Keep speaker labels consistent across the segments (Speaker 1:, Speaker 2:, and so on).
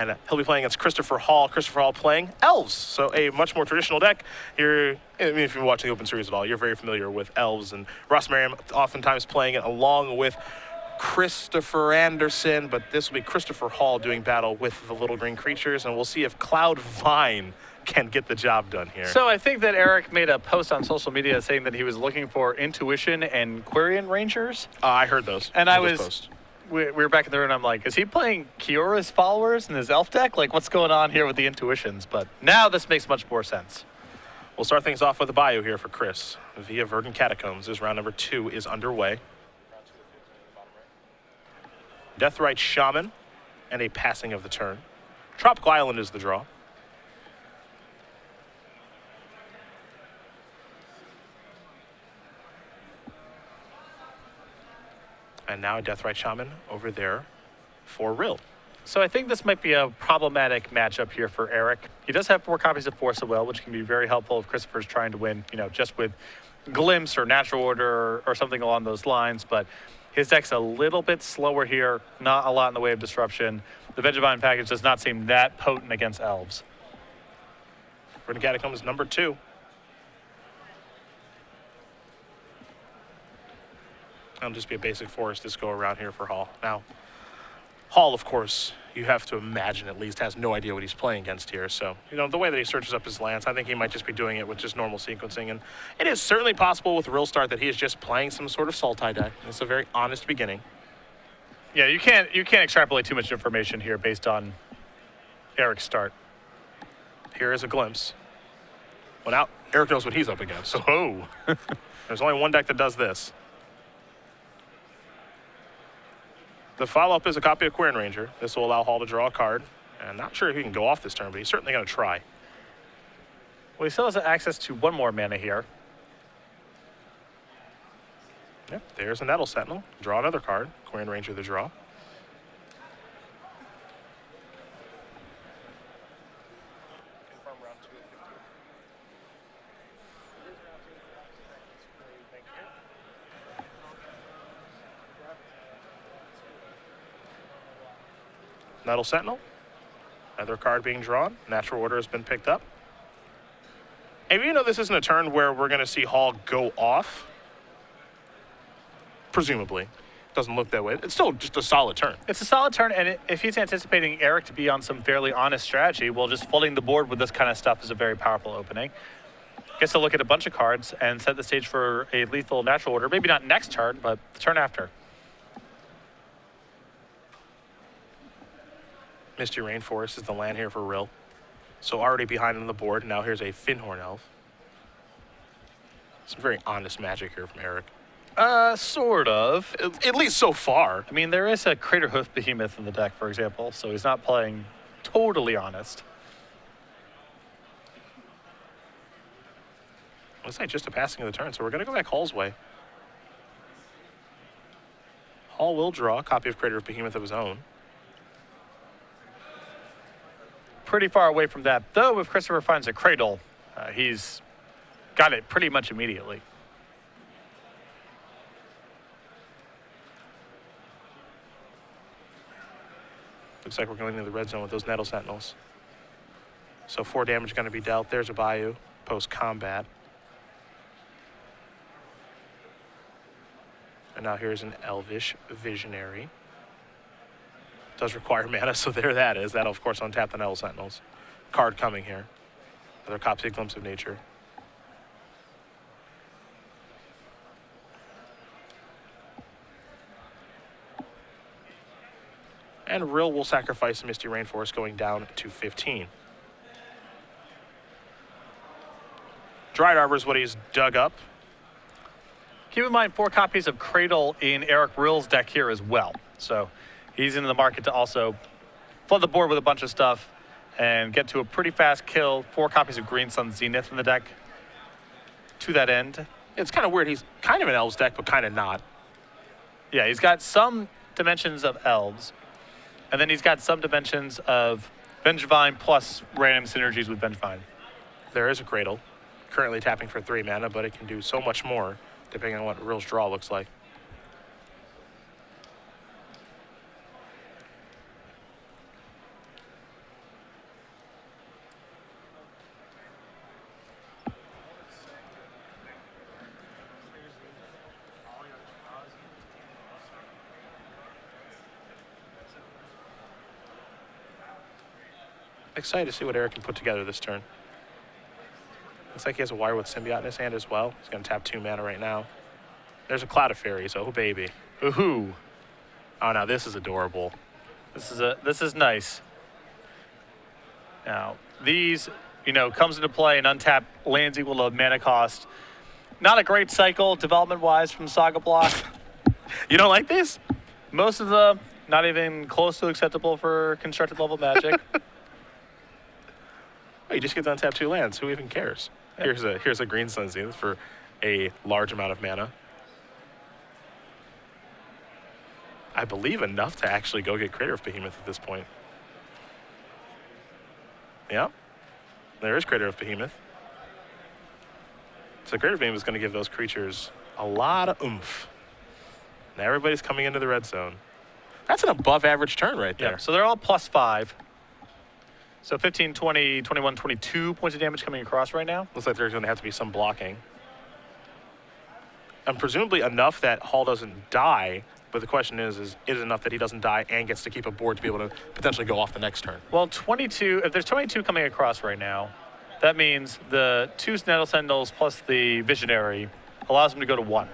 Speaker 1: And he'll be playing against Christopher Hall. Christopher Hall playing Elves, so a much more traditional deck. I mean, if you're watching the Open Series at all, you're very familiar with Elves, and Ross Merriam oftentimes playing it along with Christopher Anderson, but this will be Christopher Hall doing battle with the little green creatures, and we'll see if Cloud Vine can get the job done here.
Speaker 2: So I think that Eric made a post on social media saying that he was looking for Intuition and Quirion Rangers.
Speaker 1: I heard those.
Speaker 2: And we were back in the room, and I'm like, is he playing Kiora's followers in his elf deck? Like, what's going on here with the Intuitions? But now this makes much more sense.
Speaker 1: We'll start things off with a bio here for Chris via Verdant Catacombs as round number 2 is underway. Deathrite Shaman and a passing of the turn. Tropical Island is the draw. And now a Deathrite Shaman over there for Rill.
Speaker 2: So I think this might be a problematic matchup here for Eric. He does have 4 copies of Force of Will, which can be very helpful if Christopher's trying to win, just with Glimpse or Natural Order or something along those lines. But his deck's a little bit slower here, not a lot in the way of disruption. The Vengevine package does not seem that potent against Elves.
Speaker 1: Verdant Catacombs number 2. That'll just be a basic forest this go around here for Hall. Now, Hall, of course, you have to imagine at least has no idea what he's playing against here. So, the way that he searches up his lands, I think he might just be doing it with just normal sequencing. And it is certainly possible with Rill Start that he is just playing some sort of Sultai deck. It's a very honest beginning.
Speaker 2: Yeah, you can't extrapolate too much information here based on Eric's start.
Speaker 1: Here is a glimpse. Well, now Eric knows what he's up against.
Speaker 2: Oh.
Speaker 1: There's only one deck that does this. The follow-up is a copy of Quirion Ranger. This will allow Hall to draw a card. And I'm not sure if he can go off this turn, but he's certainly going to try.
Speaker 2: Well, he still has access to 1 more mana here.
Speaker 1: Yep, there's a Nettle Sentinel. Draw another card. Quirion Ranger the draw. Nettle Sentinel. Another card being drawn. Natural Order has been picked up. And even though this isn't a turn where we're going to see Hall go off, presumably, doesn't look that way. It's still just a solid turn.
Speaker 2: It's a solid turn, and if he's anticipating Eric to be on some fairly honest strategy, well, just flooding the board with this kind of stuff is a very powerful opening. Gets to look at a bunch of cards and set the stage for a lethal Natural Order. Maybe not next turn, but the turn after.
Speaker 1: Misty Rainforest is the land here for Rill. So already behind on the board. Now here's a Finhorn Elf. Some very honest magic here from Eric.
Speaker 2: Sort of.
Speaker 1: At least so far.
Speaker 2: I mean, there is a Crater Hoof Behemoth in the deck, for example, so he's not playing totally honest.
Speaker 1: Looks like just a passing of the turn, so we're going to go back Hall's way. Hall will draw a copy of Crater Hoof Behemoth of his own.
Speaker 2: Pretty far away from that, though. If Christopher finds a Cradle, he's got it pretty much immediately.
Speaker 1: Looks like we're going into the red zone with those Nettle Sentinels. So 4 damage going to be dealt. There's a Bayou post-combat. And now here's an Elvish Visionary. Does require mana, so there that is. That'll, of course, untap the Nettle Sentinels. Card coming here. Another copy of Glimpse of Nature. And Rill will sacrifice Misty Rainforest, going down to 15. Dried Arbor is what he's dug up.
Speaker 2: Keep in mind 4 copies of Cradle in Eric Rill's deck here as well. So he's in the market to also flood the board with a bunch of stuff and get to a pretty fast kill. 4 copies of Green Sun Zenith in the deck to that end.
Speaker 1: It's kind of weird. He's kind of an Elves deck, but kind of not.
Speaker 2: Yeah, he's got some dimensions of Elves, and then he's got some dimensions of Vengevine plus random synergies with Vengevine.
Speaker 1: There is a Cradle, currently tapping for 3 mana, but it can do so much more depending on what Rill's draw looks like. Excited to see what Eric can put together this turn. Looks like he has a Wirewood Symbiote in his hand as well. He's going to tap 2 mana right now. There's a Cloud of Fairies, oh baby.
Speaker 2: Ooh.
Speaker 1: Oh, now this is adorable.
Speaker 2: This is nice. Now, these, comes into play and untap lands equal to mana cost. Not a great cycle development-wise from Saga Block.
Speaker 1: You don't like these?
Speaker 2: Most of them not even close to acceptable for constructed level Magic.
Speaker 1: Oh, you just get to untap 2 lands. Who even cares? Yeah. Here's a Green Sun Zenith for a large amount of mana. I believe enough to actually go get Crater of Behemoth at this point. Yeah, there is Crater of Behemoth. So Crater of Behemoth is going to give those creatures a lot of oomph. Now everybody's coming into the red zone. That's an above average turn right there.
Speaker 2: Yeah, so they're all +5. So 15, 20, 21, 22 points of damage coming across right now.
Speaker 1: Looks like there's going to have to be some blocking. And presumably enough that Hall doesn't die, but the question is it enough that he doesn't die and gets to keep a board to be able to potentially go off the next turn?
Speaker 2: Well, 22, if there's 22 coming across right now, that means the 2 Nettle Sentinels plus the Visionary allows him to go to 1.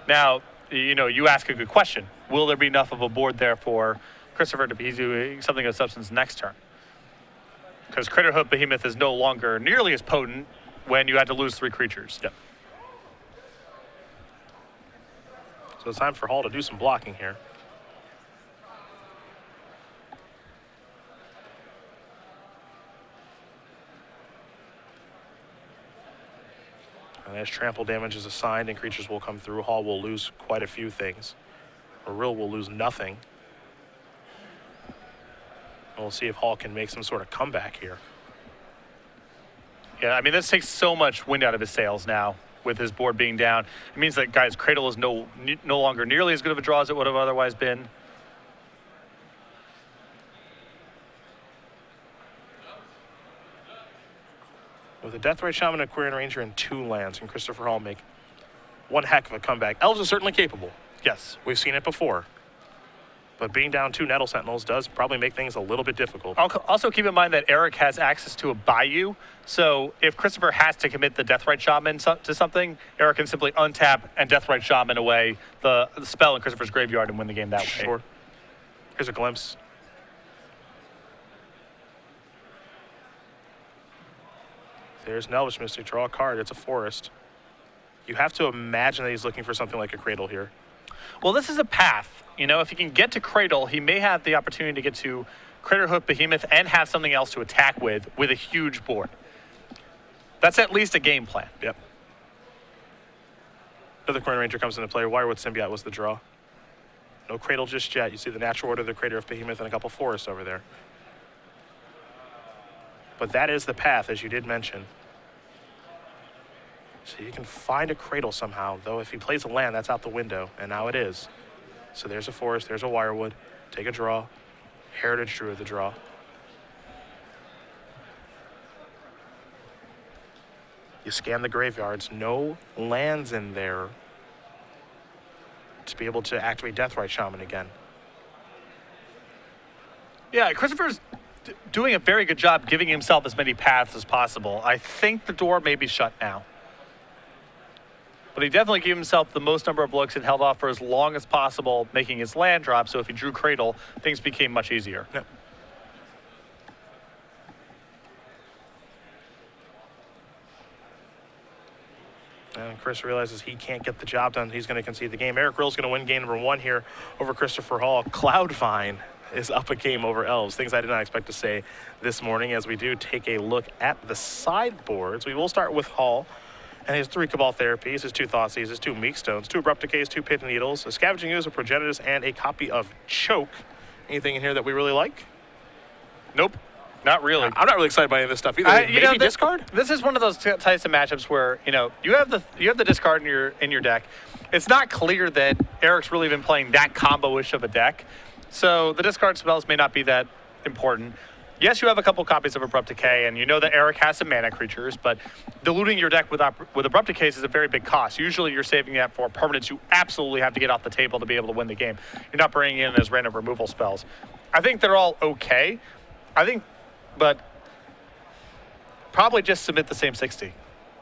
Speaker 2: Now, you ask a good question. Will there be enough of a board there for Christopher to be doing something of substance next turn? Because Crater of Behemoth is no longer nearly as potent when you had to lose 3 creatures.
Speaker 1: Yep. So it's time for Hall to do some blocking here. And as trample damage is assigned and creatures will come through, Hall will lose quite a few things. Or Rill will lose nothing. And we'll see if Hall can make some sort of comeback here.
Speaker 2: Yeah, I mean, this takes so much wind out of his sails now with his board being down. It means that, guys, Cradle is no longer nearly as good of a draw as it would have otherwise been.
Speaker 1: With a Deathrite Shaman, Aquarian Ranger, and 2 lands, can Christopher Hall make one heck of a comeback? Elves are certainly capable.
Speaker 2: Yes.
Speaker 1: We've seen it before. But being down 2 Nettle Sentinels does probably make things a little bit difficult.
Speaker 2: Also keep in mind that Eric has access to a Bayou, so if Christopher has to commit the Deathrite Shaman to something, Eric can simply untap and Deathrite Shaman away the spell in Christopher's graveyard and win the game that way.
Speaker 1: Sure. Here's a glimpse. There's an Elvish Mystic. Draw a card. It's a forest. You have to imagine that he's looking for something like a Cradle here.
Speaker 2: Well, this is a path. If he can get to Cradle, he may have the opportunity to get to Crater Hook Behemoth and have something else to attack with a huge board. That's at least a game plan.
Speaker 1: Yep. Another Aquarian Ranger comes into play. Wirewood Symbiote was the draw. No Cradle just yet. You see the natural order of the Crater of Behemoth and a couple forests over there. But that is the path, as you did mention. So you can find a Cradle somehow, though if he plays a land, that's out the window, and now it is. So there's a forest, there's a Wirewood. Take a draw. Heritage Druid the draw. You scan the graveyards, no lands in there to be able to activate Deathrite Shaman again.
Speaker 2: Yeah, Christopher's doing a very good job giving himself as many paths as possible. I think the door may be shut now. But he definitely gave himself the most number of looks and held off for as long as possible, making his land drop, so if he drew Cradle, things became much easier.
Speaker 1: Yep. And Chris realizes he can't get the job done. He's going to concede the game. Eric Rill's going to win game number 1 here over Christopher Hall. Cloudvine is up a game over Elves. Things I did not expect to say this morning as we do take a look at the sideboards. We will start with Hall and his 3 Cabal Therapies, his 2 Thoughtseize, his 2 Meek Stones, 2 Abrupt Decays, 2 Pit Needles, a Scavenging Ooze, a Progenitus, and a copy of Choke. Anything in here that we really like?
Speaker 2: Nope. Not really.
Speaker 1: I'm not really excited by any of this stuff either. Maybe discard?
Speaker 2: This is one of those types of matchups where you have the discard in your deck. It's not clear that Eric's really been playing that combo-ish of a deck, so the discard spells may not be that important. Yes, you have a couple copies of Abrupt Decay, and you know that Eric has some mana creatures, but diluting your deck with Abrupt Decay is a very big cost. Usually you're saving that for permanents you absolutely have to get off the table to be able to win the game. You're not bringing in as random removal spells. I think they're all okay. But probably just submit the same 60.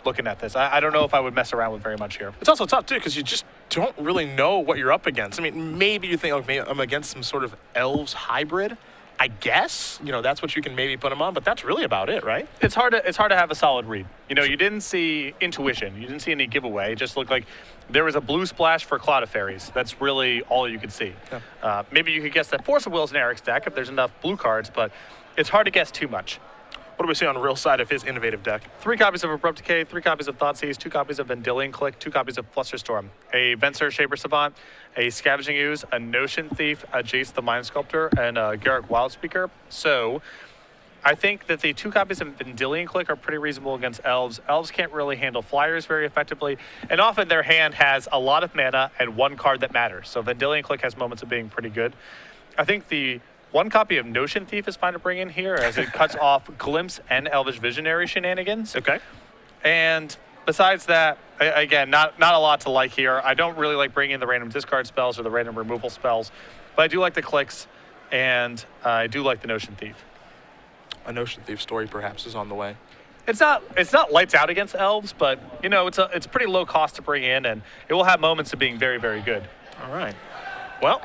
Speaker 2: Looking at this, I don't know if I would mess around with very much here.
Speaker 1: It's also tough, too, because you just don't really know what you're up against. I mean, maybe you think, okay, I'm against some sort of elves hybrid. I guess, that's what you can maybe put them on, but that's really about it, right?
Speaker 2: It's hard to have a solid read. You didn't see intuition. You didn't see any giveaway. It just looked like there was a blue splash for Cloud of Fairies. That's really all you could see. Yeah. Maybe you could guess that Force of Will's in Eric's deck if there's enough blue cards, but it's hard to guess too much.
Speaker 1: What do we see on the Rill side of his innovative deck?
Speaker 2: 3 copies of Abrupt Decay, 3 copies of Thoughtseize, 2 copies of Vendilion Click, 2 copies of Flusterstorm, a Venser Shaper Savant, a Scavenging Ooze, a Notion Thief, a Jace the Mind Sculptor, and a Garruk Wildspeaker. So I think that the 2 copies of Vendilion Click are pretty reasonable against elves. Elves can't really handle flyers very effectively, and often their hand has a lot of mana and 1 card that matters. So Vendilion Click has moments of being pretty good. I think the 1 copy of Notion Thief is fine to bring in here as it cuts off Glimpse and Elvish Visionary shenanigans.
Speaker 1: Okay.
Speaker 2: And besides that, again, not a lot to like here. I don't really like bringing in the random discard spells or the random removal spells, but I do like the clicks, and I do like the Notion Thief.
Speaker 1: A Notion Thief story perhaps is on the way.
Speaker 2: It's not lights out against elves, but it's pretty low cost to bring in, and it will have moments of being very, very good.
Speaker 1: All right. Well,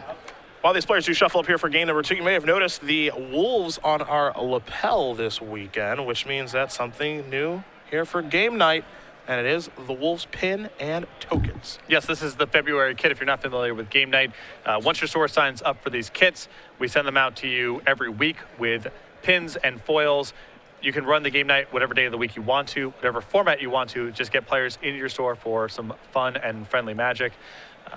Speaker 1: while these players do shuffle up here for game number 2, you may have noticed the wolves on our lapel this weekend, which means that's something new here for game night, and it is the Wolves pin and tokens.
Speaker 2: Yes, this is the February kit. If you're not familiar with game night, once your store signs up for these kits, we send them out to you every week with pins and foils. You can run the game night whatever day of the week you want to, whatever format you want to. Just get players into your store for some fun and friendly magic.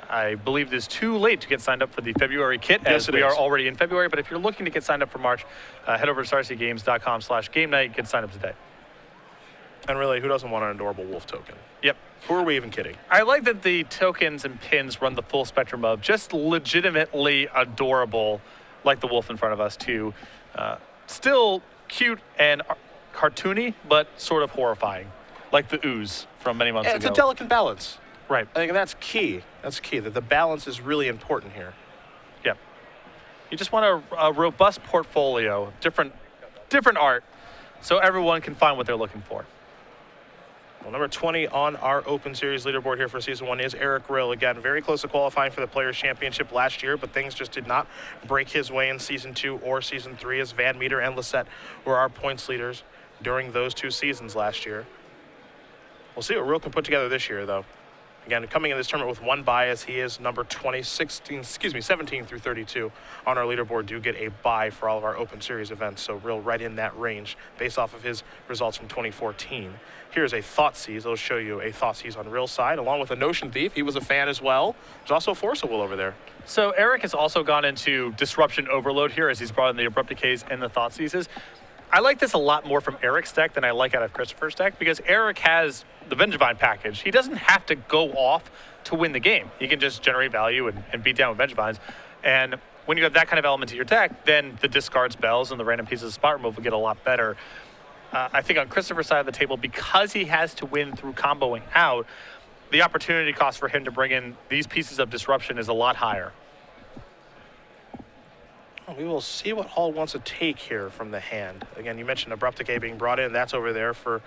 Speaker 2: I believe it is too late to get signed up for the February kit, as we are already in February. But if you're looking to get signed up for March, head over to starcgames.com/game night. Get signed up today.
Speaker 1: And really, who doesn't want an adorable wolf token?
Speaker 2: Yep.
Speaker 1: Who are we even kidding?
Speaker 2: I like that the tokens and pins run the full spectrum of just legitimately adorable, like the wolf in front of us, to still cute and cartoony, but sort of horrifying, like the ooze from many months ago.
Speaker 1: It's a delicate balance.
Speaker 2: Right.
Speaker 1: I think that's key. That's key, that the balance is really important here.
Speaker 2: Yep. You just want a robust portfolio of different art so everyone can find what they're looking for.
Speaker 1: Well, number 20 on our Open Series leaderboard here for Season 1 is Eric Rill. Again, very close to qualifying for the Players' Championship last year, but things just did not break his way in Season 2 or Season 3, as Van Meter and Lisette were our points leaders during those 2 seasons last year. We'll see what Rill can put together this year, though. Again, coming in this tournament with 1 bye, as he is number 17 through 32 on our leaderboard, do get a bye for all of our Open Series events. So Rill right in that range based off of his results from 2014. Here's a Thoughtseize. I'll show you a Thoughtseize on Rill's side, along with a Notion Thief. He was a fan as well. There's also a Force of Will over there.
Speaker 2: So Eric has also gone into Disruption Overload here as he's brought in the Abrupt Decays and the Thoughtseizes. I like this a lot more from Eric's deck than I like out of Christopher's deck, because Eric has the Vengevine package. He doesn't have to go off to win the game. He can just generate value and beat down with Vengevines. And when you have that kind of element to your deck, then the discard spells and the random pieces of spot removal get a lot better. I think on Christopher's side of the table, because he has to win through comboing out, the opportunity cost for him to bring in these pieces of disruption is a lot higher.
Speaker 1: We will see what Hall wants to take here from the hand. Again, you mentioned Abrupt Decay being brought in. That's over there for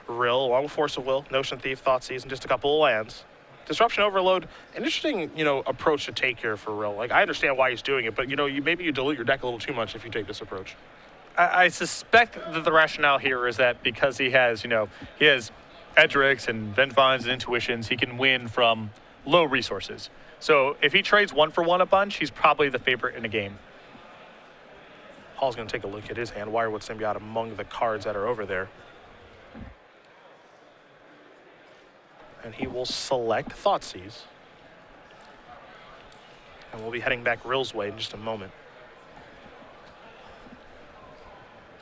Speaker 1: Rill, along with Force of Will, Notion Thief, Thoughtseize, and just a couple of lands. Disruption Overload, an interesting, approach to take here for Rill. Like, I understand why he's doing it, but, maybe you dilute your deck a little too much if you take this approach.
Speaker 2: I suspect that the rationale here is that because he has Edrix and Vengevines and Intuitions, he can win from low resources. So if he trades 1-for-1 a bunch, he's probably the favorite in a game.
Speaker 1: Hall's going to take a look at his hand. Wirewood Symbiote among the cards that are over there. And he will select Thoughtseize. And we'll be heading back Rill's way in just a moment.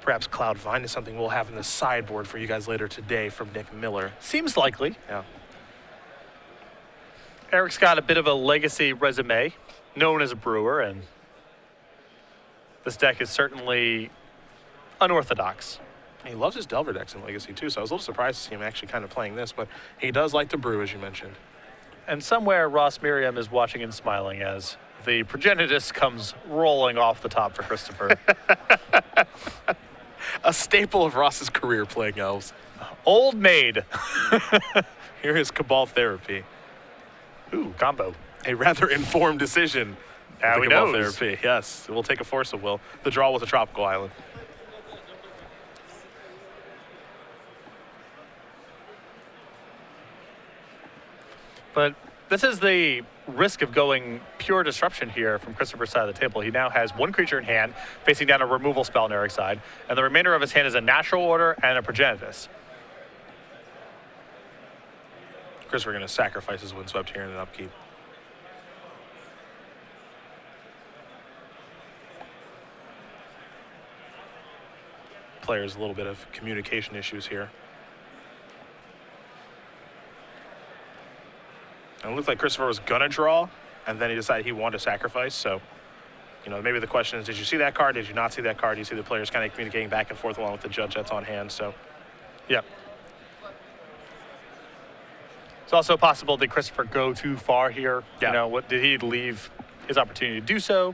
Speaker 1: Perhaps Cloudvine is something we'll have in the sideboard for you guys later today from Nick Miller.
Speaker 2: Seems likely.
Speaker 1: Yeah.
Speaker 2: Eric's got a bit of a legacy resume, known as a brewer, and this deck is certainly unorthodox.
Speaker 1: He loves his Delver decks in Legacy too, so I was a little surprised to see him actually kind of playing this, but he does like to brew, as you mentioned.
Speaker 2: And somewhere Ross Miriam is watching and smiling as the Progenitus comes rolling off the top for Christopher.
Speaker 1: A staple of Ross's career playing Elves.
Speaker 2: Old maid.
Speaker 1: Here is Cabal Therapy.
Speaker 2: Ooh, combo.
Speaker 1: A rather informed decision.
Speaker 2: Now he
Speaker 1: Cabal
Speaker 2: knows.
Speaker 1: Therapy, yes. We'll take a Force of Will. The draw was a Tropical Island.
Speaker 2: But this is the risk of going pure disruption here from Christopher's side of the table. He now has one creature in hand, facing down a removal spell on Eric's side, and the remainder of his hand is a Natural Order and a Progenitus.
Speaker 1: Christopher going to sacrifice his Windswept here in an upkeep. Players a little bit of communication issues here. And it looked like Christopher was gonna draw, and then he decided he wanted to sacrifice. So, you know, maybe the question is, did you see that card? Did you not see that card? You see the players kind of communicating back and forth along with the judge that's on hand. So,
Speaker 2: Yep. It's also possible that Christopher go too far here.
Speaker 1: Yeah.
Speaker 2: You know, what did he leave his opportunity to do so?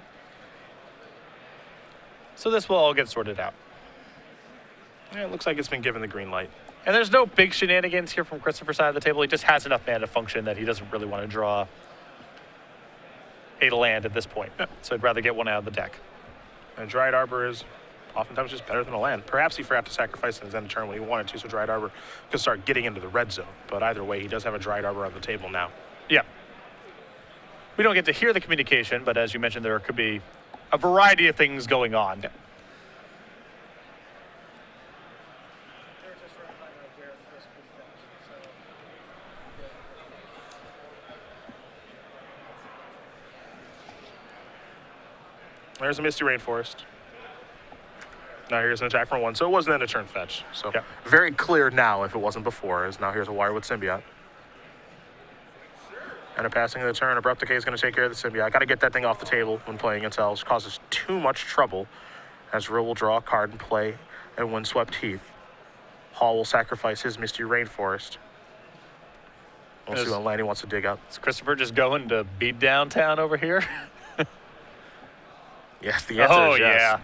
Speaker 2: So this will all get sorted out.
Speaker 1: yeah, it looks like it's been given the green light.
Speaker 2: And there's no big shenanigans here from Christopher's side of the table. He just has enough mana to function that he doesn't really want to draw a land at this point.
Speaker 1: Yeah.
Speaker 2: So I'd rather get one out of the deck.
Speaker 1: And Dryad Arbor is oftentimes just better than a land. Perhaps he forgot to sacrifice in his end of turn when he wanted to, so Dryad Arbor could start getting into the red zone. But either way, he does have a Dryad Arbor on the table now.
Speaker 2: Yeah. We don't get to hear the communication, but as you mentioned, there could be a variety of things going on.
Speaker 1: Yeah. There's a Misty Rainforest. Now here's an attack for one. So it wasn't then a turn fetch. So
Speaker 2: Yeah.
Speaker 1: very clear now if it wasn't before, as now here's a Wirewood Symbiote. And a passing of the turn, Abrupt Decay is going to take care of the Symbiote. Got to get that thing off the table when playing against Elves. Causes too much trouble, as Rill will draw a card and play a Windswept Heath. Hall will sacrifice his Misty Rainforest. We'll see what land he wants to dig up.
Speaker 2: Is Christopher just going to beat downtown over here?
Speaker 1: Yes, the answer is yes.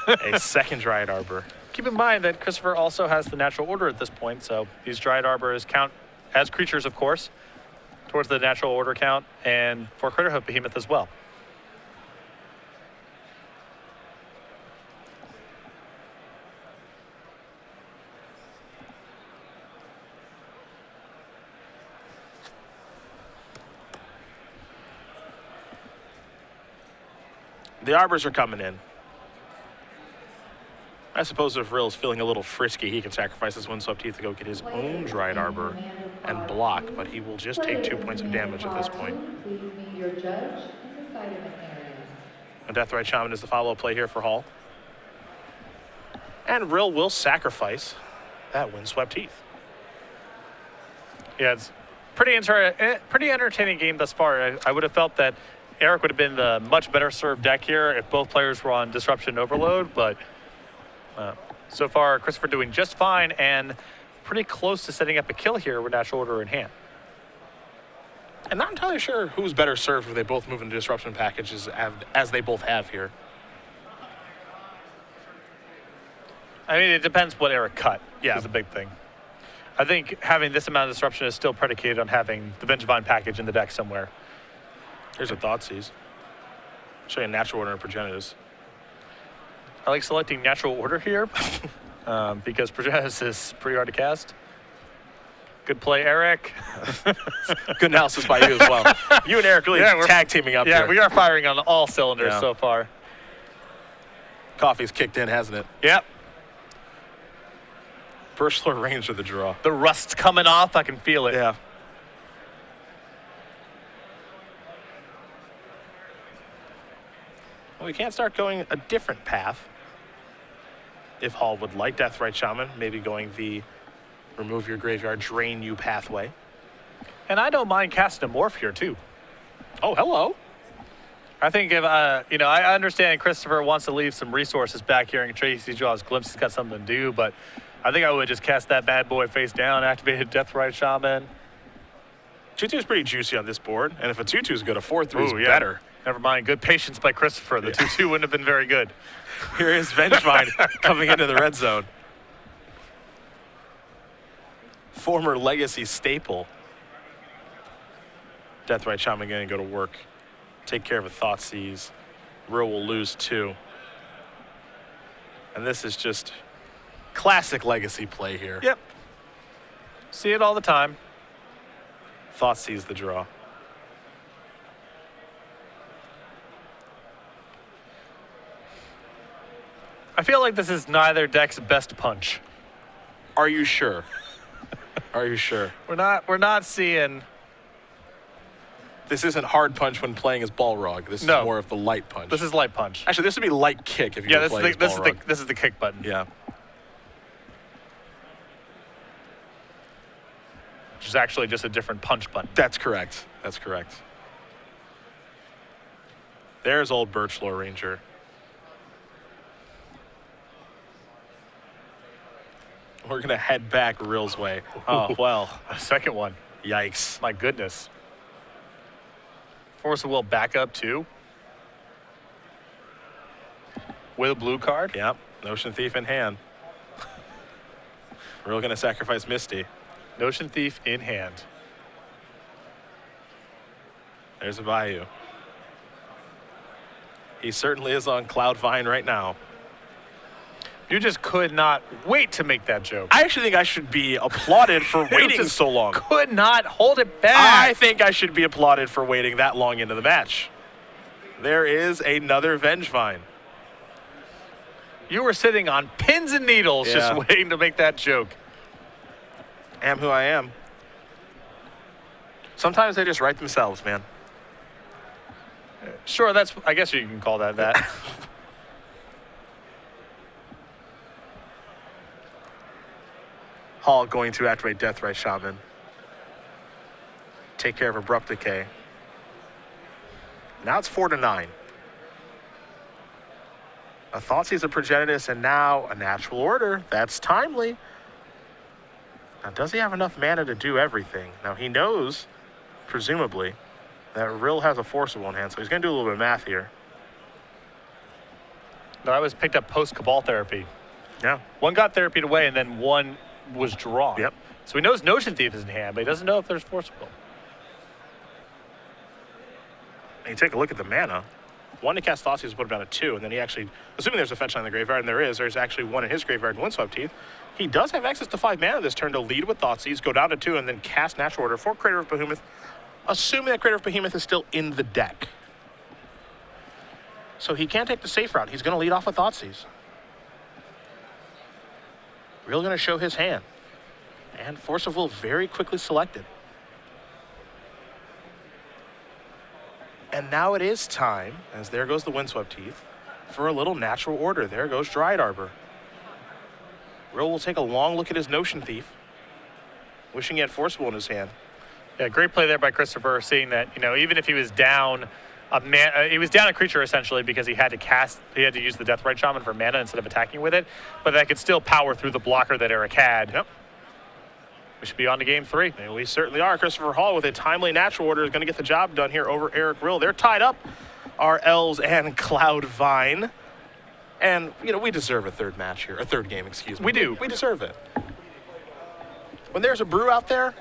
Speaker 2: Yeah.
Speaker 1: A second Dryad Arbor.
Speaker 2: Keep in mind that Christopher also has the Natural Order at this point, so these Dryad Arbors count as creatures, of course, towards the Natural Order count, and for Critterhoof Behemoth as well.
Speaker 1: The Arbors are coming in. I suppose if Rill's feeling a little frisky, he can sacrifice his Windswept Heath to go get his own Dryad Arbor and block, but he will just take 2 points of damage at this point.
Speaker 3: Please meet your judge in the side event area.
Speaker 1: A Deathrite Shaman is the follow-up play here for Hall. And Rill will sacrifice that Windswept Heath.
Speaker 2: Yeah, it's pretty entertaining game thus far. I would have felt that Eric would have been the much better served deck here if both players were on Disruption Overload, but so far Christopher doing just fine and pretty close to setting up a kill here with Natural Order in hand.
Speaker 1: And not entirely sure who's better served if they both move into disruption packages as they both have here.
Speaker 2: I mean, it depends what Eric cut.
Speaker 1: Yeah.
Speaker 2: Is the big thing. I think having this amount of disruption is still predicated on having the Vengevine package in the deck somewhere.
Speaker 1: Here's a Thoughtseize. Show you a Natural Order and Progenitus.
Speaker 2: I like selecting Natural Order here because Progenitus is pretty hard to cast. Good play, Eric.
Speaker 1: Good analysis by you as well. You and Eric really tag teaming up
Speaker 2: Yeah,
Speaker 1: here.
Speaker 2: we are firing on all cylinders so far.
Speaker 1: Coffee's kicked in, hasn't it?
Speaker 2: Yep.
Speaker 1: Burst Lord range of the draw.
Speaker 2: The rust's coming off. I can feel it.
Speaker 1: Yeah. Well, we can't start going a different path. If Hall would like Deathrite Shaman, maybe going the remove your graveyard, drain you pathway.
Speaker 2: And I don't mind casting a Morph here, too.
Speaker 1: Oh, hello.
Speaker 2: I think if, I understand Christopher wants to leave some resources back here in case he draws glimpses, he's got something to do, but I think I would just cast that bad boy face down, activated Deathrite Shaman.
Speaker 1: 2-2 is pretty juicy on this board, and if a 2-2 is good, a 4-3 is
Speaker 2: Ooh, yeah.
Speaker 1: better.
Speaker 2: Never mind. Good patience by Christopher. The 2-2 wouldn't have been very good.
Speaker 1: Here is Vengevine coming into the red zone. Former Legacy staple. Deathrite Shaman going to go to work. Take care of a Thoughtseize. Rill will lose 2. And this is just classic Legacy play here.
Speaker 2: Yep. See it all the time.
Speaker 1: Thoughtseize the draw.
Speaker 2: I feel like this is neither deck's best punch.
Speaker 1: Are you sure? Are you sure?
Speaker 2: We're not seeing.
Speaker 1: This isn't hard punch when playing as Balrog. This is more of the light punch.
Speaker 2: This is light punch.
Speaker 1: Actually, this would be light kick if you were playing as Balrog.
Speaker 2: This is the kick button.
Speaker 1: Yeah.
Speaker 2: Which is actually just a different punch button.
Speaker 1: That's correct. That's correct. There's old Birchfloor Ranger. We're going to head back Rill's way. Oh, well.
Speaker 2: A second one.
Speaker 1: Yikes.
Speaker 2: My goodness. Force of Will back up too. With a blue card.
Speaker 1: Yep. Notion Thief in hand. Rill going to sacrifice Misty.
Speaker 2: Notion Thief in hand.
Speaker 1: There's a Bayou. He certainly is on Cloud Vine right now.
Speaker 2: You just could not wait to make that joke.
Speaker 1: I actually think I should be applauded for waiting so long.
Speaker 2: Could not hold it back.
Speaker 1: I think I should be applauded for waiting that long into the match. There is another Vengevine.
Speaker 2: You were sitting on pins and needles just waiting to make that joke.
Speaker 1: Am who I am. Sometimes they just write themselves, man.
Speaker 2: Sure, I guess you can call that.
Speaker 1: Hall going to activate Deathrite Shaman. Take care of Abrupt Decay. Now it's 4-9. A Thoughtseize, a Progenitus, and now a Natural Order. That's timely. Now, does he have enough mana to do everything? Now, he knows, presumably, that Rill has a Forcible in hand, so he's going to do a little bit of math here.
Speaker 2: No, that was picked up post-Cabal Therapy.
Speaker 1: Yeah.
Speaker 2: One got therapied away, and then one was drawn.
Speaker 1: Yep.
Speaker 2: So he knows Notion Thief is in hand, but he doesn't know if there's Forcible.
Speaker 1: And you take a look at the mana. One to cast Thoughtseize put him down to 2, and then he actually, assuming there's a fetch line in the graveyard, and there's actually one in his graveyard in Windswept Teeth. He does have access to 5 mana this turn to lead with Thoughtseize, go down to 2, and then cast Natural Order for Crater of Behemoth, assuming that Crater of Behemoth is still in the deck. So he can't take the safe route. He's going to lead off with Thoughtseize. Rill going to show his hand. And Force of Will very quickly selected. And now it is time, as there goes the Windswept Teeth, for a little Natural Order. There goes Dryad Arbor. Rill will take a long look at his Notion Thief, wishing he had Forcible in his hand.
Speaker 2: Yeah, great play there by Christopher, seeing that, even if he was down he was down a creature essentially because he had to use the Deathrite Shaman for mana instead of attacking with it, but that could still power through the blocker that Eric had.
Speaker 1: Yep.
Speaker 2: We should be on to game 3.
Speaker 1: And we certainly are. Christopher Hall with a timely Natural Order is going to get the job done here over Eric Rill. They're tied up, our Elves and Cloud Vine. And, we deserve a third match here. A third game, excuse me.
Speaker 2: We do.
Speaker 1: We deserve it. When there's a brew out there,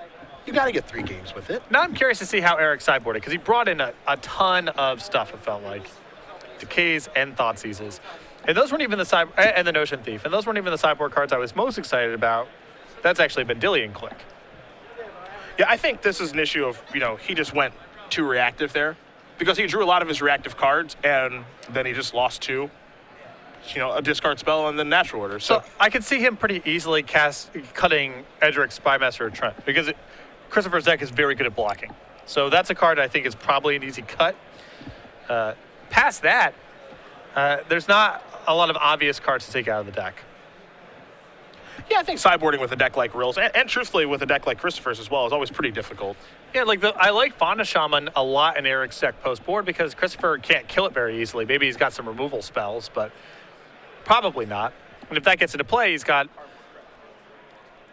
Speaker 1: you got to get 3 games with it.
Speaker 2: Now I'm curious to see how Eric sideboarded, because he brought in a ton of stuff, it felt like. Decays and Thoughtseizes. And those weren't even and the Notion Thief. And those weren't even the sideboard cards I was most excited about. That's actually Vendilion Click.
Speaker 1: Yeah, I think this is an issue of, he just went too reactive there. Because he drew a lot of his reactive cards, and then he just lost 2. A discard spell and then Natural Order.
Speaker 2: So I could see him pretty easily cutting Edric, Spymaster, or Trent, because Christopher's deck is very good at blocking. So that's a card I think is probably an easy cut. Past that, there's not a lot of obvious cards to take out of the deck.
Speaker 1: Yeah, I think sideboarding with a deck like Rill's, and truthfully with a deck like Christopher's as well, is always pretty difficult.
Speaker 2: Yeah, like I like Fauna Shaman a lot in Eric's deck post board because Christopher can't kill it very easily. Maybe he's got some removal spells, but probably not. And if that gets into play, he's got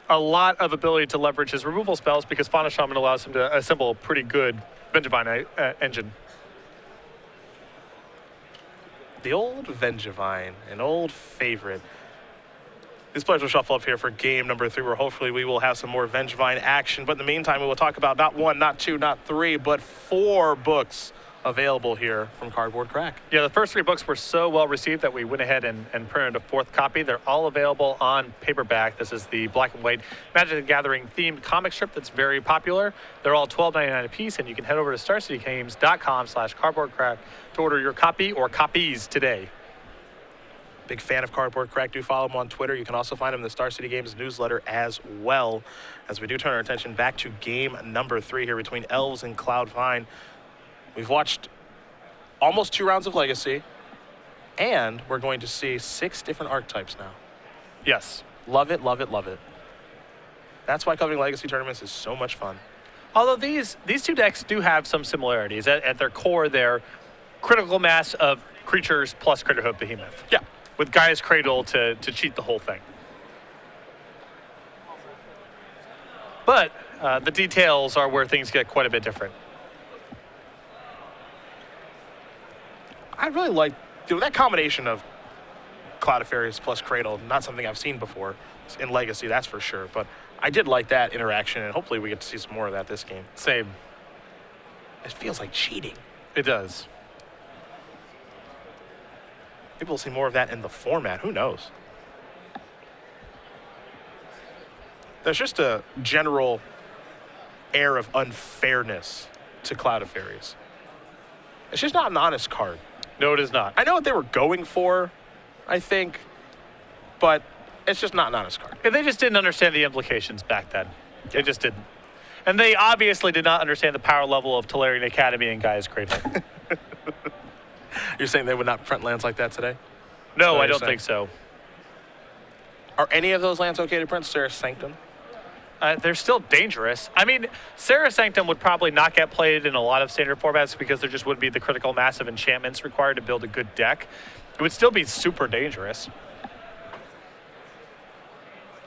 Speaker 2: a lot of ability to leverage his removal spells because Fauna Shaman allows him to assemble a pretty good Vengevine engine.
Speaker 1: The old Vengevine, an old favorite. These players will shuffle up here for game number 3, where hopefully we will have some more Vengevine action. But in the meantime, we will talk about not 1, not 2, not 3, but 4 books available here from Cardboard Crack.
Speaker 2: Yeah, the first 3 books were so well received that we went ahead and printed a 4th copy. They're all available on paperback. This is the black and white Magic the Gathering themed comic strip that's very popular. They're all $12.99 a piece, and you can head over to starcitygames.com/cardboardcrack to order your copy or copies today.
Speaker 1: Big fan of Cardboard Crack. Do follow him on Twitter. You can also find him in the Star City Games newsletter as well. As we do turn our attention back to game number 3 here between Elves and Cloudvine. We've watched almost 2 rounds of Legacy, and we're going to see 6 different archetypes now.
Speaker 2: Yes.
Speaker 1: Love it, love it, love it. That's why covering Legacy tournaments is so much fun.
Speaker 2: Although these 2 decks do have some similarities. At their core, they're critical mass of creatures plus Critterhoof Behemoth.
Speaker 1: Yeah.
Speaker 2: With Gaia's Cradle to cheat the whole thing. But the details are where things get quite a bit different.
Speaker 1: I really like that combination of Cloud of Fairies plus Cradle. Not something I've seen before in Legacy, that's for sure. But I did like that interaction, and hopefully we get to see some more of that this game.
Speaker 2: Same.
Speaker 1: It feels like cheating.
Speaker 2: It does.
Speaker 1: Maybe we'll see more of that in the format. Who knows? There's just a general air of unfairness to Cloud of Fairies. It's just not an honest card.
Speaker 2: No, it is not.
Speaker 1: I know what they were going for, I think, but it's just not an honest card.
Speaker 2: Yeah, they just didn't understand the implications back then. They just didn't. And they obviously did not understand the power level of Tolarian Academy and Gaia's Cradle.
Speaker 1: You're saying they would not print lands like that today?
Speaker 2: No, I don't think so.
Speaker 1: Are any of those lands okay to print? Serra's Sanctum?
Speaker 2: They're still dangerous. I mean, Serra's Sanctum would probably not get played in a lot of standard formats because there just wouldn't be the critical mass of enchantments required to build a good deck. It would still be super dangerous.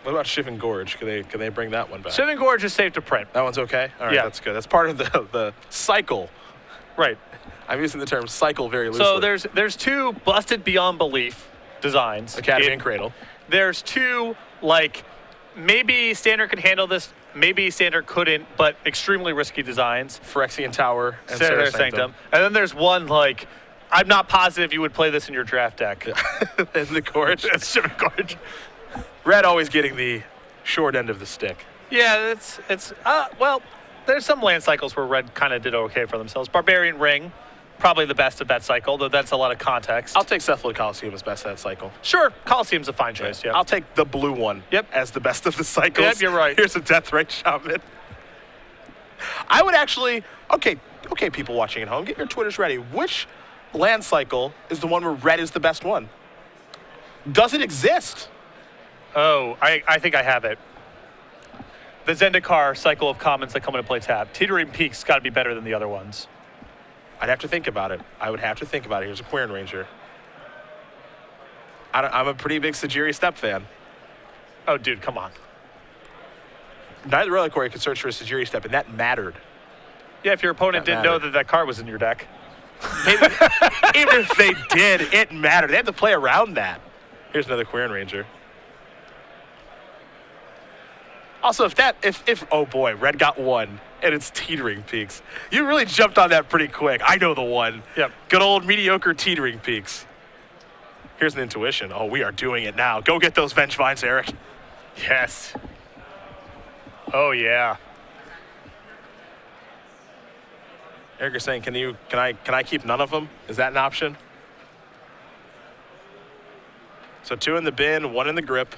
Speaker 1: What about Shivan Gorge? Can they bring that one back?
Speaker 2: Shivan Gorge is safe to print.
Speaker 1: That one's okay? All right,
Speaker 2: Yeah.
Speaker 1: That's good. That's part of the cycle.
Speaker 2: Right.
Speaker 1: I'm using the term cycle very loosely.
Speaker 2: So there's 2 busted beyond belief designs.
Speaker 1: Academy and Cradle.
Speaker 2: There's 2, like, maybe Standard could handle this, maybe Standard couldn't, but extremely risky designs.
Speaker 1: Phyrexian Tower and
Speaker 2: Serra's Sanctum. And then there's one, like, I'm not positive you would play this in your draft deck.
Speaker 1: And the Gorge.
Speaker 2: It's Shivan Gorge.
Speaker 1: Red always getting the short end of the stick.
Speaker 2: Yeah, well, there's some land cycles where Red kind of did okay for themselves. Barbarian Ring, probably the best of that cycle, though that's a lot of context.
Speaker 1: I'll take Cephalid Coliseum as best of that cycle.
Speaker 2: Sure, Coliseum's a fine choice, yeah.
Speaker 1: I'll take the blue one as the best of the cycles.
Speaker 2: Yep, you're right.
Speaker 1: Here's a Deathray Shaman. I would actually, okay, people watching at home, get your Twitters ready. Which land cycle is the one where red is the best one? Does it exist?
Speaker 2: Oh, I think I have it. The Zendikar cycle of commons that come into play tap. Teetering Peak's got to be better than the other ones.
Speaker 1: I'd have to think about it. I would have to think about it. Here's a Quirion Ranger. I'm a pretty big Sagiri Step fan.
Speaker 2: Oh, dude, come on.
Speaker 1: Neither Reliquary could search for a Sagiri Step, and that mattered.
Speaker 2: Yeah, if your opponent didn't know that card was in your deck.
Speaker 1: Even if they did, it mattered. They had to play around that. Here's another Quirion Ranger. Also, if oh boy, red got 1, and it's Teetering Peaks. You really jumped on that pretty quick. I know the one.
Speaker 2: Yep.
Speaker 1: Good old mediocre Teetering Peaks. Here's an intuition. Oh, we are doing it now. Go get those Vengevines, Eric.
Speaker 2: Yes. Oh yeah.
Speaker 1: Eric, you're saying, can I keep none of them? Is that an option? So 2 in the bin, 1 in the grip.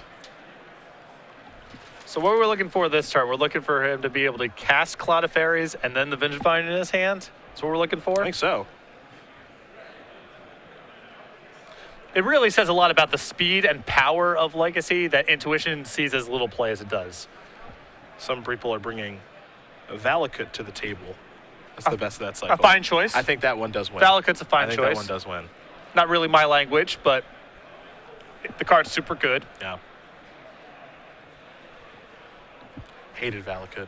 Speaker 2: So what we're looking for this turn, we're looking for him to be able to cast Cloud of Fairies and then the Vengevine in his hand. That's what we're looking for.
Speaker 1: I think so.
Speaker 2: It really says a lot about the speed and power of Legacy that Intuition sees as little play as it does.
Speaker 1: Some people are bringing Valakut to the table. That's the best of that cycle.
Speaker 2: A fine choice.
Speaker 1: I think that one does win.
Speaker 2: Valakut's a fine
Speaker 1: I think
Speaker 2: choice.
Speaker 1: that one does win.
Speaker 2: Not really my language, but the card's super good.
Speaker 1: Yeah. Hated Valakut.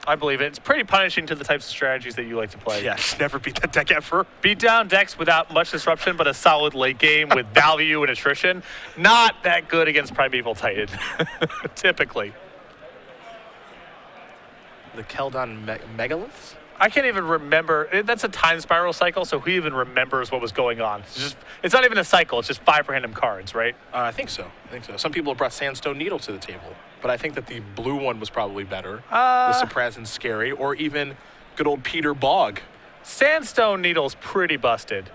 Speaker 2: I believe it. It's pretty punishing to the types of strategies that you like to play.
Speaker 1: Yeah, just never beat that deck ever.
Speaker 2: Beat down decks without much disruption, but a solid late game with value and attrition. Not that good against Primeval Titan, typically.
Speaker 1: The Keldon Megaliths?
Speaker 2: I can't even remember. That's a time spiral cycle, so who even remembers what was going on? It's not even a cycle. It's just 5 random cards, right?
Speaker 1: I think so. Some people have brought Sandstone Needle to the table, but I think that the blue one was probably better. The Surprise and Scary, or even good old Peter Bog.
Speaker 2: Sandstone Needle's pretty busted.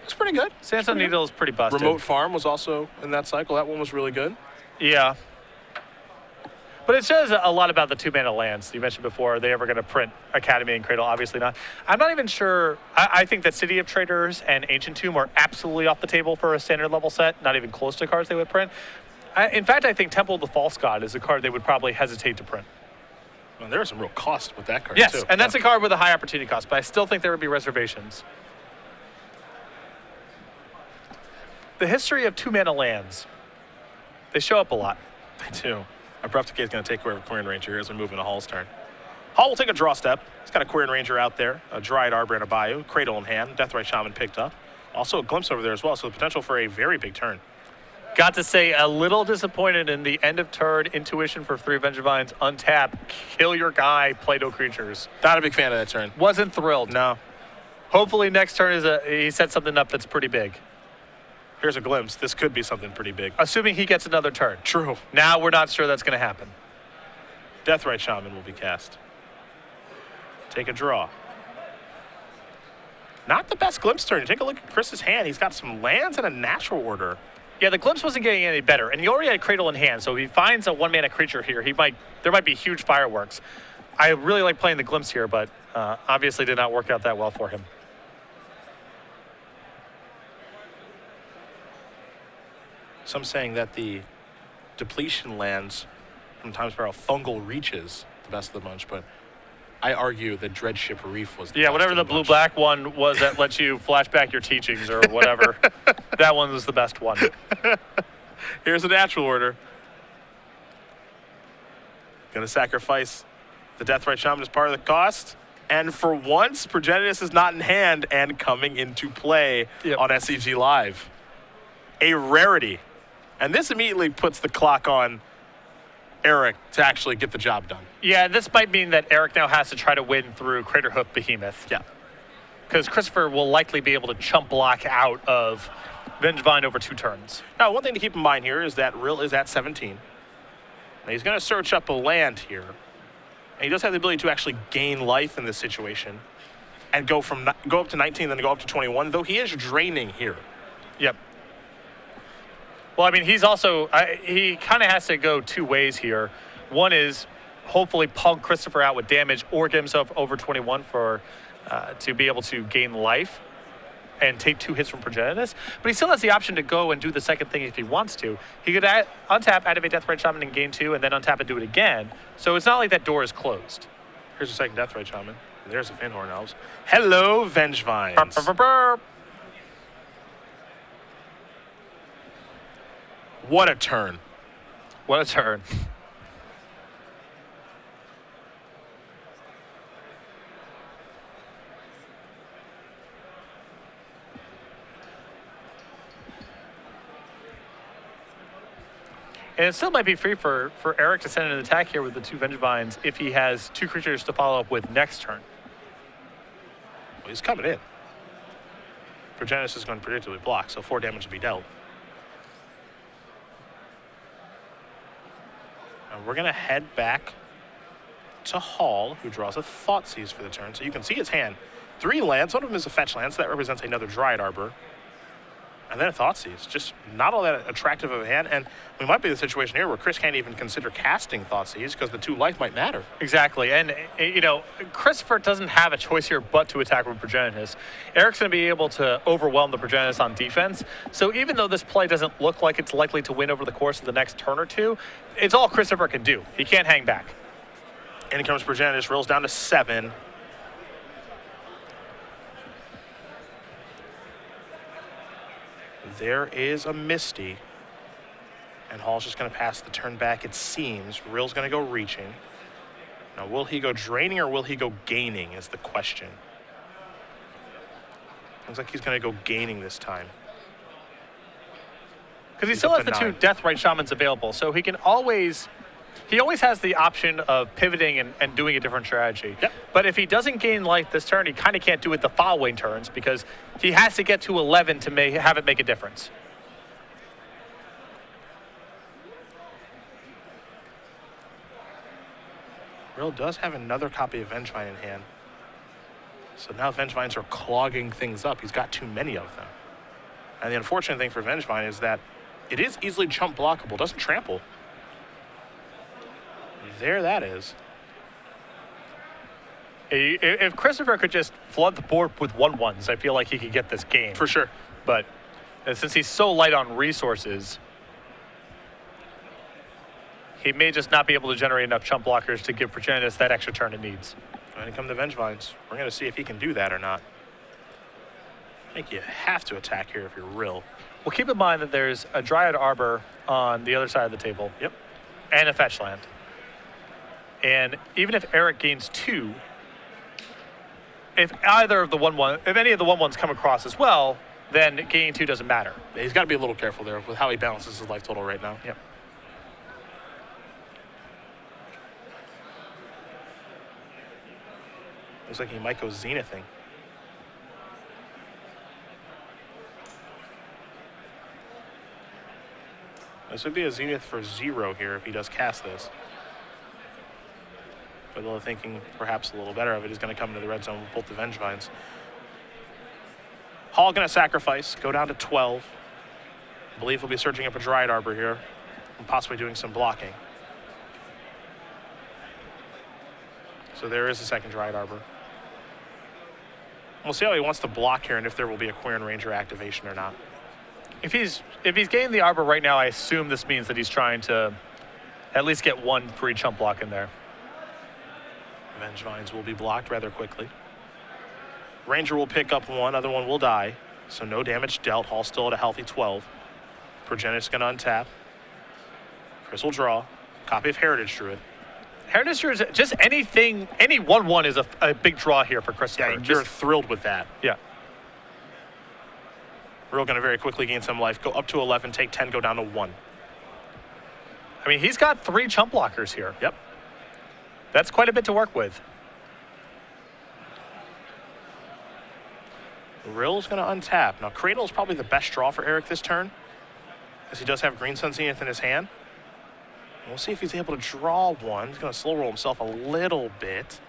Speaker 1: It's pretty good.
Speaker 2: Sandstone Needle's pretty busted.
Speaker 1: Remote Farm was also in that cycle. That one was really good.
Speaker 2: Yeah. But it says a lot about the 2-mana lands. You mentioned before, are they ever going to print Academy and Cradle? Obviously not. I'm not even sure. I think that City of Traders and Ancient Tomb are absolutely off the table for a standard level set, not even close to cards they would print. In fact, I think Temple of the False God is a card they would probably hesitate to print.
Speaker 1: Well, there are some real cost with that card,
Speaker 2: yes,
Speaker 1: too.
Speaker 2: And that's a card with a high opportunity cost, but I still think there would be reservations. The history of 2-mana lands. They show up a lot.
Speaker 1: They do. Our Brupticate is going to take away with Quirion Ranger as we move into Hall's turn. Hall will take a draw step. He's got a Quirion Ranger out there, a Dryad Arbor and a Bayou, Cradle in hand, Deathrite Shaman picked up. Also a Glimpse over there as well, so the potential for a very big turn.
Speaker 2: Got to say, a little disappointed in the end of turn Intuition for 3 Vengevines, untap, kill your guy, Play-Doh creatures.
Speaker 1: Not a big fan of that turn.
Speaker 2: Wasn't thrilled.
Speaker 1: No.
Speaker 2: Hopefully next turn he sets something up that's pretty big.
Speaker 1: Here's a glimpse. This could be something pretty big.
Speaker 2: Assuming he gets another turn.
Speaker 1: True.
Speaker 2: Now we're not sure that's going to happen.
Speaker 1: Deathrite Shaman will be cast. Take a draw. Not the best glimpse turn. Take a look at Chris's hand. He's got some lands and a natural order.
Speaker 2: Yeah, the glimpse wasn't getting any better, and he already had Cradle in hand, so if he finds a 1-mana creature here, there might be huge fireworks. I really like playing the glimpse here, but obviously did not work out that well for him.
Speaker 1: Some saying that the depletion lands from Time Spiral Fungal Reaches the best of the bunch, but I argue that Dreadship Reef was the best
Speaker 2: whatever
Speaker 1: of
Speaker 2: the
Speaker 1: bunch.
Speaker 2: blue-black one was that lets you flash back your teachings or whatever. That one was the best one.
Speaker 1: Here's a natural order. Gonna sacrifice the Deathrite Shaman as part of the cost. And for once, Progenitus is not in hand and coming into play on SCG Live. A rarity. And this immediately puts the clock on Eric to actually get the job done.
Speaker 2: Yeah, this might mean that Eric now has to try to win through Craterhoof Behemoth.
Speaker 1: Yeah.
Speaker 2: Because Christopher will likely be able to chump block out of Vengevine over 2 turns.
Speaker 1: Now, one thing to keep in mind here is that Rill is at 17. Now, he's going to search up a land here. And he does have the ability to actually gain life in this situation and go up to 19, then go up to 21, though he is draining here.
Speaker 2: Yep. Well, I mean, he's also, he kind of has to go 2 ways here. One is hopefully punk Christopher out with damage or get himself over 21 to be able to gain life and take 2 hits from Progenitus. But he still has the option to go and do the second thing if he wants to. He could untap, activate Deathrite Shaman and gain 2, and then untap and do it again. So it's not like that door is closed.
Speaker 1: Here's a second Deathrite Shaman. There's a Finhorn Elves. Hello, Vengevines.
Speaker 2: Burp, burp, burp, burp.
Speaker 1: What a turn.
Speaker 2: What a turn. And it still might be free for Eric to send an attack here with the 2 Vengevines if he has 2 creatures to follow up with next turn.
Speaker 1: Well, he's coming in. Progenitus is going to predictably block, so 4 damage will be dealt. And we're going to head back to Hall, who draws a Thoughtseize for the turn. So you can see his hand. 3 lands. One of them is a fetch land, so that represents another Dryad Arbor. And then a Thoughtseize. Just not all that attractive of a hand. And we might be in a situation here where Chris can't even consider casting Thoughtseize because the 2 life might matter.
Speaker 2: Exactly. And, you know, Christopher doesn't have a choice here but to attack with Progenitus. Eric's going to be able to overwhelm the Progenitus on defense. So even though this play doesn't look like it's likely to win over the course of the next turn or two, it's all Christopher can do. He can't hang back.
Speaker 1: In comes Progenitus, Rill's down to 7. There is a Misty. And Hall's just going to pass the turn back, it seems. Rill's going to go reaching. Now, will he go draining or will he go gaining is the question. Looks like he's going to go gaining this time.
Speaker 2: Because he still has the 2 Deathrite Shamans available, so he always has the option of pivoting and doing a different strategy.
Speaker 1: Yep.
Speaker 2: But if he doesn't gain life this turn, he kind of can't do it the following turns because he has to get to 11 to have it make a difference.
Speaker 1: Rill does have another copy of Vengevine in hand. So now Vengevines are clogging things up. He's got too many of them. And the unfortunate thing for Vengevine is that it is easily chump blockable, doesn't trample. There that is.
Speaker 2: If Christopher could just flood the board with 1/1s, I feel like he could get this game.
Speaker 1: For sure.
Speaker 2: But since he's so light on resources, he may just not be able to generate enough chump blockers to give Progenitus that extra turn it needs.
Speaker 1: When it comes to Vengevines, we're going to see if he can do that or not. I think you have to attack here if you're Rill.
Speaker 2: Well, keep in mind that there's a Dryad Arbor on the other side of the table.
Speaker 1: Yep.
Speaker 2: And a fetch land. And even if Eric gains 2, if any of the 1/1s come across as well, then gaining 2 doesn't matter.
Speaker 1: Yeah, he's got to be a little careful there with how he balances his life total right now.
Speaker 2: Yep.
Speaker 1: Looks like he might go Zenithing. This would be a Zenith for 0 here if he does cast this. But Lilla thinking perhaps a little better of it, he's going to come into the red zone with both the Vengevines. Hall going to sacrifice, go down to 12. I believe he'll be searching up a Dryad Arbor here and possibly doing some blocking. So there is a second Dryad Arbor. We'll see how he wants to block here and if there will be a Quirion Ranger activation or not.
Speaker 2: If he's gained the Arbor right now, I assume this means that he's trying to at least get 1 free chump block in there.
Speaker 1: Vengevines will be blocked rather quickly. Ranger will pick up 1, other one will die. So no damage dealt. Hall still at a healthy 12. Progenitus going to untap. Chris will draw. Copy of Heritage Druid.
Speaker 2: Heritage Druid, just anything, any 1/1 is a big draw here for Christopher.
Speaker 1: Yeah, you're thrilled with that.
Speaker 2: Yeah.
Speaker 1: Rill going to very quickly gain some life. Go up to 11, take 10, go down to 1.
Speaker 2: I mean, he's got 3 chump blockers here.
Speaker 1: Yep.
Speaker 2: That's quite a bit to work with.
Speaker 1: Rill's going to untap. Now, Cradle is probably the best draw for Eric this turn, as he does have Green Sun Zenith in his hand. We'll see if he's able to draw 1. He's going to slow roll himself a little bit.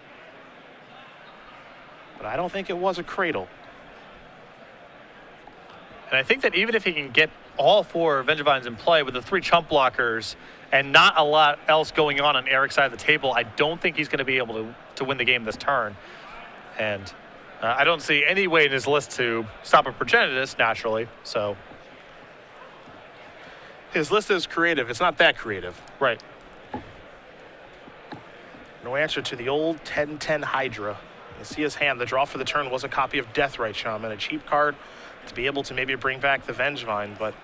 Speaker 1: But I don't think it was a Cradle.
Speaker 2: And I think that even if he can get all 4 Vengevines in play with the 3 chump blockers and not a lot else going on Eric's side of the table, I don't think he's going to be able to win the game this turn. And I don't see any way in his list to stop a Progenitus, naturally, so.
Speaker 1: His list is creative. It's not that creative.
Speaker 2: Right.
Speaker 1: No answer to the old 10-10 Hydra. You see his hand. The draw for the turn was a copy of Deathrite Shaman, a cheap card to be able to maybe bring back the Vengevine, but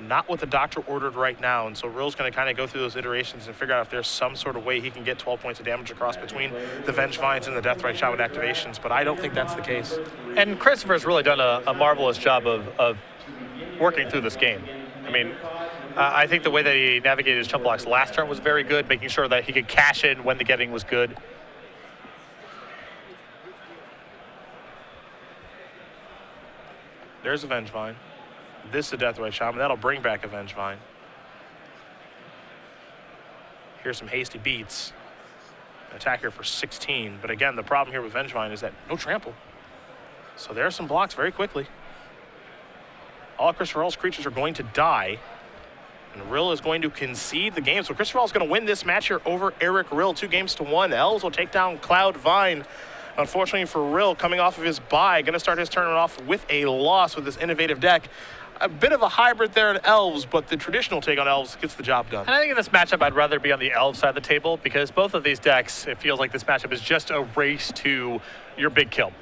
Speaker 1: not what the doctor ordered right now. And so Rill's going to kind of go through those iterations and figure out if there's some sort of way he can get 12 points of damage across between the Vengevines and the Deathrite Shaman activations, but I don't think that's the case.
Speaker 2: And Christopher's really done a marvelous job of working through this game. I mean, I think the way that he navigated his chump blocks last turn was very good, making sure that he could cash in when the getting was good.
Speaker 1: There's a Vengevine. This is a Deathrite Shaman. That'll bring back a Vengevine. Here's some hasty beats. An attack here for 16. But again, the problem here with Vengevine is that no trample. So there are some blocks very quickly. all Christopher Hall's creatures are going to die. And Rill is going to concede the game. So Christopher Hall is going to win this match here over Eric Rill, 2-1. Elves will take down Cloud Vine. Unfortunately for Rill, coming off of his bye, going to start his tournament off with a loss with this innovative deck. A bit of a hybrid there in Elves, but the traditional take on Elves gets the job done.
Speaker 2: And I think in this matchup, I'd rather be on the Elves side of the table because both of these decks, it feels like this matchup is just a race to your big kill.